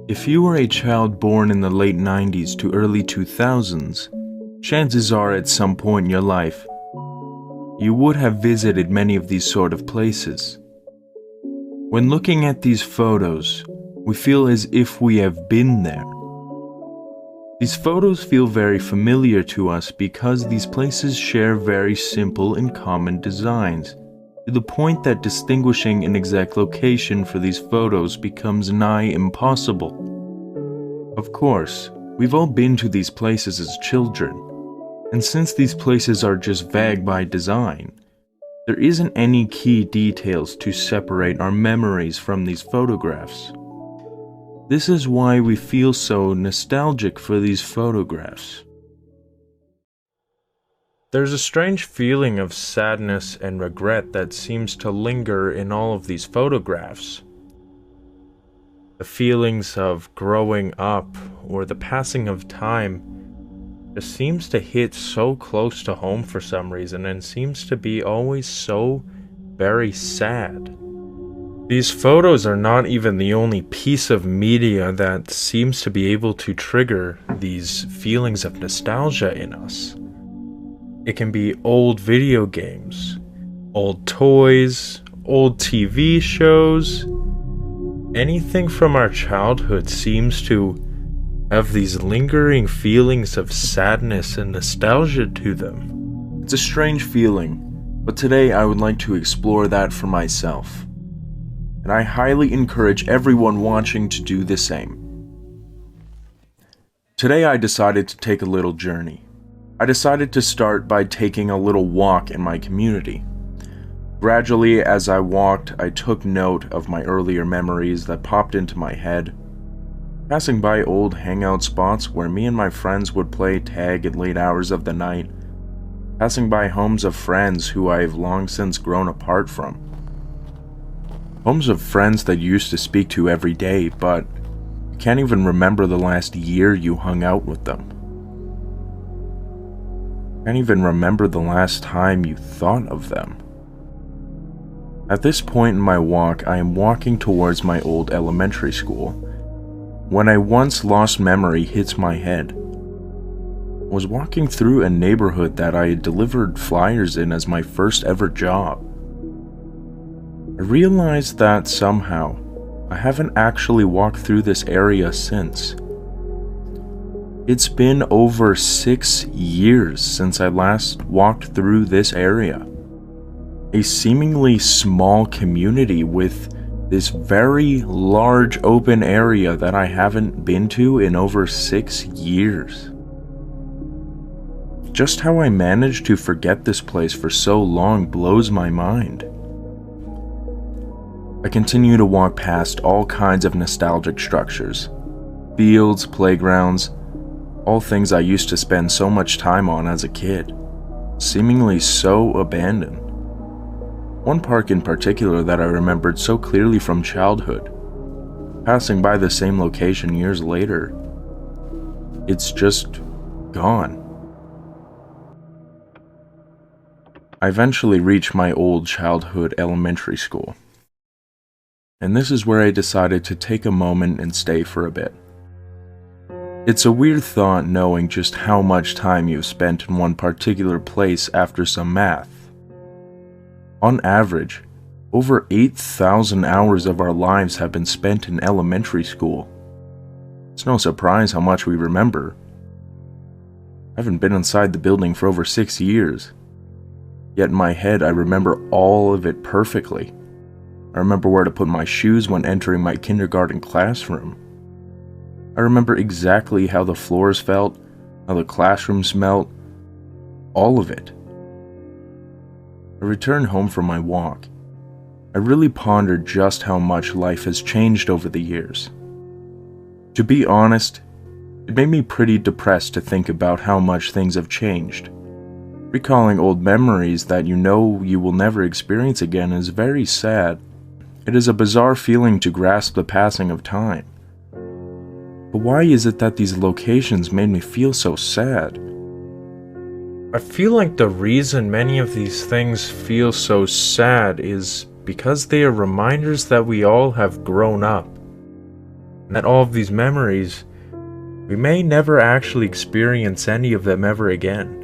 If you were a child born in the late 90s to early 2000s, chances are at some point in your life, you would have visited many of these sort of places. When looking at these photos, we feel as if we have been there. These photos feel very familiar to us because these places share very simple and common designs, to the point that distinguishing an exact location for these photos becomes nigh impossible. Of course, we've all been to these places as children, and since these places are just vague by design, there isn't any key details to separate our memories from these photographs. This is why we feel so nostalgic for these photographs. There's a strange feeling of sadness and regret that seems to linger in all of these photographs. The feelings of growing up or the passing of time just seems to hit so close to home for some reason and seems to be always so very sad. These photos are not even the only piece of media that seems to be able to trigger these feelings of nostalgia in us. It can be old video games, old toys, old TV shows. Anything from our childhood seems to have these lingering feelings of sadness and nostalgia to them. It's a strange feeling, but today I would like to explore that for myself. And I highly encourage everyone watching to do the same. Today I decided to take a little journey. I decided to start by taking a little walk in my community. Gradually, as I walked, I took note of my earlier memories that popped into my head. Passing by old hangout spots where me and my friends would play tag at late hours of the night. Passing by homes of friends who I have long since grown apart from. Homes of friends that you used to speak to every day, but you can't even remember the last year you hung out with them. Can't even remember the last time you thought of them. At this point in my walk, I am walking towards my old elementary school, when a once lost memory hits my head. I was walking through a neighborhood that I had delivered flyers in as my first ever job. I realized that somehow, I haven't actually walked through this area since. It's been over 6 years since I last walked through this area. A seemingly small community with this very large open area that I haven't been to in over 6 years. Just how I managed to forget this place for so long blows my mind. I continue to walk past all kinds of nostalgic structures, fields, playgrounds, all things I used to spend so much time on as a kid, seemingly so abandoned. One park in particular that I remembered so clearly from childhood, passing by the same location years later, it's just gone. I eventually reached my old childhood elementary school. And this is where I decided to take a moment and stay for a bit. It's a weird thought knowing just how much time you've spent in one particular place after some math. On average, over 8,000 hours of our lives have been spent in elementary school. It's no surprise how much we remember. I haven't been inside the building for over 6 years. Yet in my head I remember all of it perfectly. I remember where to put my shoes when entering my kindergarten classroom. I remember exactly how the floors felt, how the classroom smelled, all of it. I returned home from my walk. I really pondered just how much life has changed over the years. To be honest, it made me pretty depressed to think about how much things have changed. Recalling old memories that you know you will never experience again is very sad. It is a bizarre feeling to grasp the passing of time. But why is it that these locations made me feel so sad? I feel like the reason many of these things feel so sad is because they are reminders that we all have grown up. And that all of these memories, we may never actually experience any of them ever again.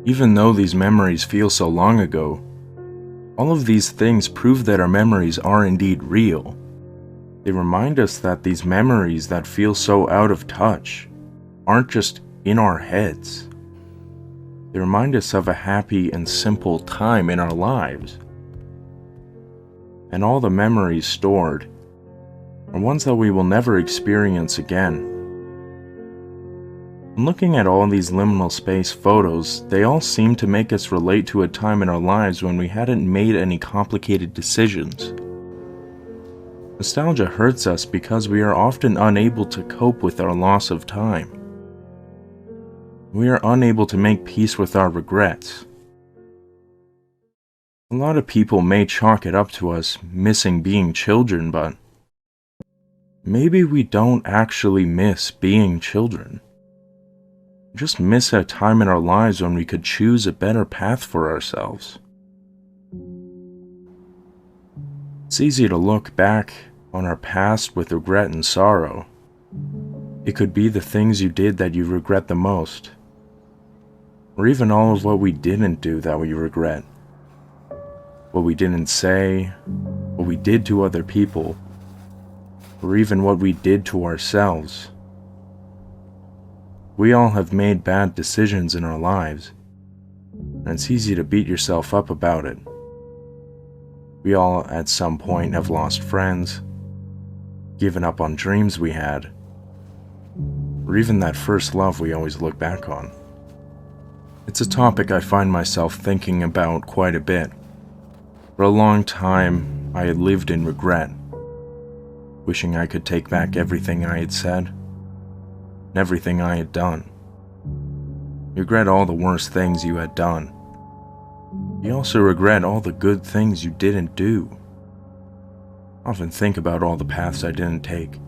Even though these memories feel so long ago, all of these things prove that our memories are indeed real. They remind us that these memories that feel so out of touch aren't just in our heads. They remind us of a happy and simple time in our lives. And all the memories stored are ones that we will never experience again. And looking at all these liminal space photos, they all seem to make us relate to a time in our lives when we hadn't made any complicated decisions. Nostalgia hurts us because we are often unable to cope with our loss of time. We are unable to make peace with our regrets. A lot of people may chalk it up to us missing being children, but maybe we don't actually miss being children. We just miss a time in our lives when we could choose a better path for ourselves. It's easy to look back on our past with regret and sorrow. It could be the things you did that you regret the most, or even all of what we didn't do that we regret. What we didn't say, what we did to other people, or even what we did to ourselves. We all have made bad decisions in our lives, and it's easy to beat yourself up about it. We all at some point have lost friends, given up on dreams we had, or even that first love we always look back on. It's a topic I find myself thinking about quite a bit. For a long time, I had lived in regret, wishing I could take back everything I had said, and everything I had done. You regret all the worst things you had done. You also regret all the good things you didn't do. I often think about all the paths I didn't take,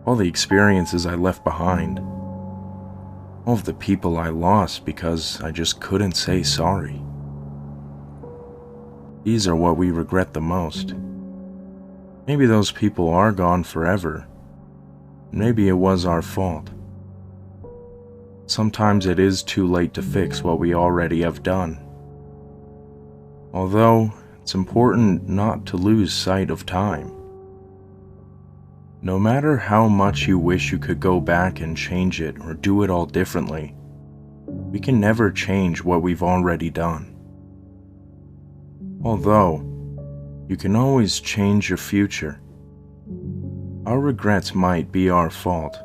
all the experiences I left behind, all of the people I lost because I just couldn't say sorry. These are what we regret the most. Maybe those people are gone forever. Maybe it was our fault. Sometimes it is too late to fix what we already have done. Although, it's important not to lose sight of time. No matter how much you wish you could go back and change it or do it all differently, we can never change what we've already done. Although, you can always change your future. Our regrets might be our fault,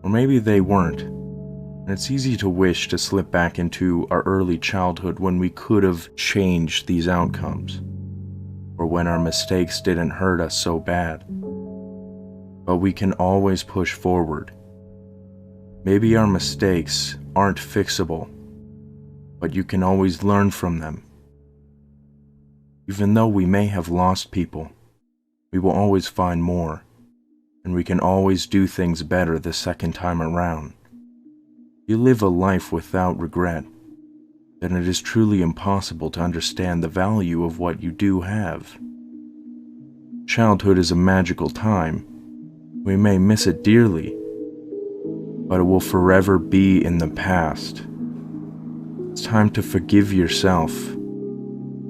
or maybe they weren't, and it's easy to wish to slip back into our early childhood when we could have changed these outcomes, or when our mistakes didn't hurt us so bad. But we can always push forward. Maybe our mistakes aren't fixable, but you can always learn from them. Even though we may have lost people, we will always find more, and we can always do things better the second time around. If you live a life without regret, then it is truly impossible to understand the value of what you do have. Childhood is a magical time. We may miss it dearly, but it will forever be in the past. It's time to forgive yourself,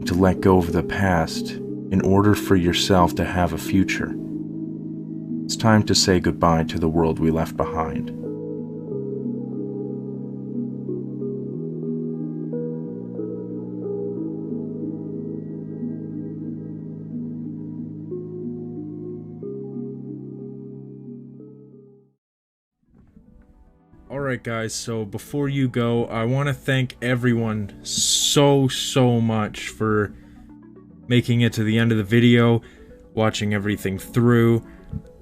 to let go of the past in order for yourself to have a future. It's time to say goodbye to the world we left behind. Alright guys, so before you go, I want to thank everyone so much for making it to the end of the video, watching everything through.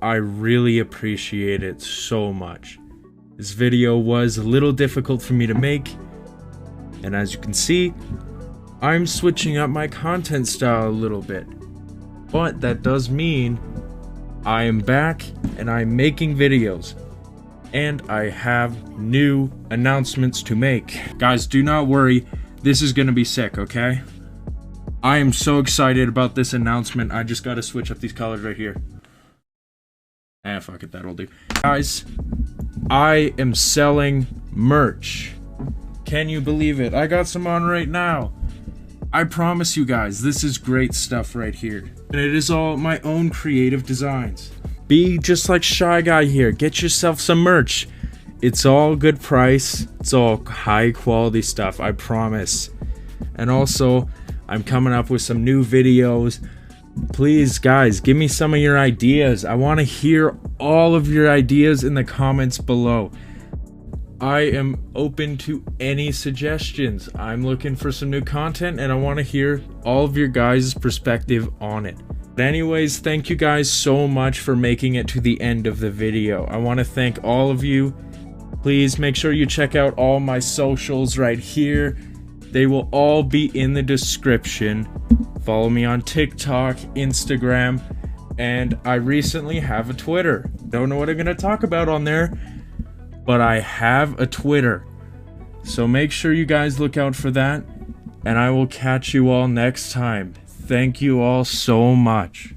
I really appreciate it so much. This video was a little difficult for me to make, and as you can see, I'm switching up my content style a little bit. But that does mean I am back and I'm making videos. And I have new announcements to make. Guys, do not worry. This is gonna be sick, okay? I am so excited about this announcement. I just gotta switch up these colors right here. Fuck it, that'll do. Guys, I am selling merch. Can you believe it? I got some on right now. I promise you guys, this is great stuff right here. And it is all my own creative designs. Be just like Shy Guy here. Get yourself some merch. It's all good price. It's all high quality stuff, I promise. And also, I'm coming up with some new videos. Please, guys, give me some of your ideas. I want to hear all of your ideas in the comments below. I am open to any suggestions. I'm looking for some new content and I want to hear all of your guys' perspective on it. But anyways, thank you guys so much for making it to the end of the video. I want to thank all of you. Please make sure you check out all my socials right here. They will all be in the description. Follow me on TikTok, Instagram, and I recently have a Twitter. Don't know what I'm going to talk about on there, but I have a Twitter. So make sure you guys look out for that, and I will catch you all next time. Thank you all so much.